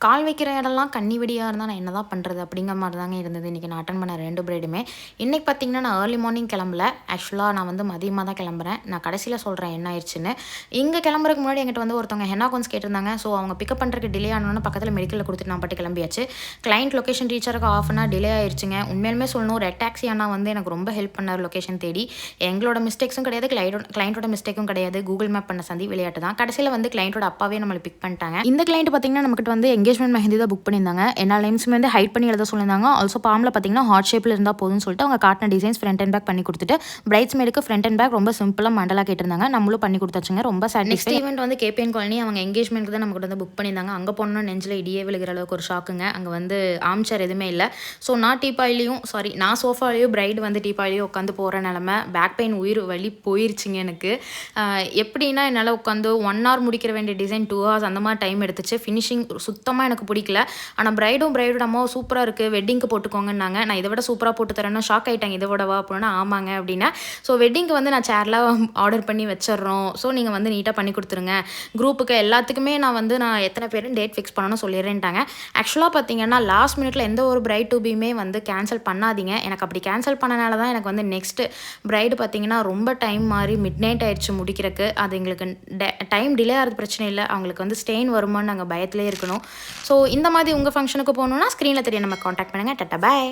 கால் வைக்கிற இடம்லாம் கன்னி வெடியாக இருந்தால் நான் என்ன தான் பண்ணுறது அப்படிங்கிற மாதிரி தாங்க இருந்தது. இன்றைக்கி நான் அட்டன் பண்ண 2 பிரைடுமே. இன்றைக்கி பார்த்திங்கன்னா நான் ஏர்லி மார்னிங் கிளம்பல. ஆக்சுவலாக நான் வந்து மதியமாக தான் கிளம்புறேன். நான் கடைசியில் சொல்கிறேன் என்ன ஆயிடுச்சுன்னு. இங்கே கிளம்புறதுக்கு முன்னாடி என்கிட்ட வந்து ஒருத்தவங்க ஹென்னா கோன்ஸ் கேட்டிருந்தாங்க. ஸோ அவங்க பிக்கப் பண்ணுறதுக்கு டிலே ஆனோன்னு பக்கத்தில் மெடிக்கலில் கொடுத்துட்டு நான் பாட்டு கிளம்பியாச்சு. கிளைண்ட் லொக்கேஷன் ரீச் ஆகிறக்கு ½ அன் டிலே ஆயிடுச்சுங்க. உண்மையிலுமே சொல்லணும், ரெட் டாக்ஸி அண்ணா வந்து எனக்கு ரொம்ப ஹெல்ப் பண்ணார் லொக்கேஷன் தேடி. எங்களோட மிஸ்டேக்ஸும் கிடையாது, கிளைண்ட்டோட மிஸ்டேக்கும் கிடையாது. கூகுள் மேப் பண்ண சந்தி விளையாட்டு தான். கடைசியில் வந்து கிளைண்ட்டோட அப்பாவே நம்மளை பிக் பண்ணிட்டாங்க. இந்த கிளைண்ட் பார்த்திங்கன்னா நம்மகிட்ட வந்து எங்கேஜ்மெண்ட் மெஹந்தி தான் புக் பண்ணியிருந்தாங்க. எல்லா நேம்ஸுமே வந்து ஹைட் பண்ணி எழுத சொல்லியிருந்தாங்க. ஆல்சோ பாமில் பார்த்தீங்கன்னா ஹார்ட் ஷேப்பில் இருந்தால் போதும்னு சொல்லிட்டு அவங்க காட்டின டிசைன்ஸ் ஃப்ரண்ட் அண்ட் பேக் பண்ணி கொடுத்துட்டு பிரைட்ஸ் மேடுக்கு ஃப்ரண்ட் அண்ட் பேக் ரொம்ப சிம்பிளாக மண்டலாக கேட்டிருந்தாங்க. நம்மளும் பண்ணி கொடுத்தாச்சுங்க. ரொம்ப சாட்டிஸ்ஃபை. நெக்ஸ்ட் ஈவெண்ட் வந்து கேபிஎன் காலனி அவங்க எங்கேஜ்மெண்ட்க்கு தான் நமக்கு வந்து புக் பண்ணியிருந்தாங்க. அங்கே போனோம்னா நெஞ்சில் இடியே விழுகிற அளவுக்கு ஒரு ஷாக்குங்க. அங்கே வந்து ஆம்சேர் எதுவுமே இல்லை. ஸோ நான் சோஃபாலையும் பிரைடு வந்து டீப்பாயிலையும் உட்காந்து போகிற நிலமை. பேக் பெயின் உயிர் வலி போயிருச்சுங்க எனக்கு. எப்படின்னா என்னால் உட்காந்து 1 hour முடிக்கிற வேண்டிய டிசைன் 2 hours அந்த மாதிரி டைம் எடுத்துச்சு. ஃபினிஷிங் சுத்தமாக எனக்கு பிடிக்கல. ஆனால் பிரைடோட அம்மா சூப்பராக இருக்குது, வெட்டிங்க்கு போட்டுக்கோங்கன்னாங்க. நான் இதை விட சூப்பராக போட்டு தரேன்னா ஷாக் ஆகிட்டாங்க. இதை விடவா அப்படின்னா ஆமாங்க அப்படின்னா. ஸோ வெட்டிங்க்கு வந்து நான் சேர்லாம் ஆர்டர் பண்ணி வச்சிட்றோம். ஸோ நீங்கள் வந்து நீட்டாக பண்ணி கொடுத்துருங்க. குரூப்புக்கு எல்லாத்துக்குமே நான் எத்தனை பேரும் டேட் ஃபிக்ஸ் பண்ணணும்னு சொல்லிடுறேன்ட்டாங்க. ஆக்சுவலாக பார்த்தீங்கன்னா லாஸ்ட் மினிட்ல எந்த ஒரு பிரைட் டு பீமே வந்து கேன்சல் பண்ணாதீங்க. எனக்கு அப்படி கேன்சல் பண்ணனால தான் எனக்கு வந்து நெக்ஸ்ட் பிரைடு பார்த்தீங்கன்னா ரொம்ப டைம் மாறி மிட் நைட் ஆயிடுச்சு முடிக்கிறதுக்கு. அது எங்களுக்கு டைம் டிலே ஆகிறது பிரச்சனை இல்லை, அவங்களுக்கு வந்து ஸ்டெயின் வருமானு நாங்கள் பயத்திலே இருக்கணும். ஸோ இந்த மாதிரி உங்கள் ஃபங்க்ஷனுக்கு போகணுன்னா ஸ்க்ரீனில் தெரிய நம்ம காண்டாக்ட் பண்ணுங்கள். டாட்டா பாய்.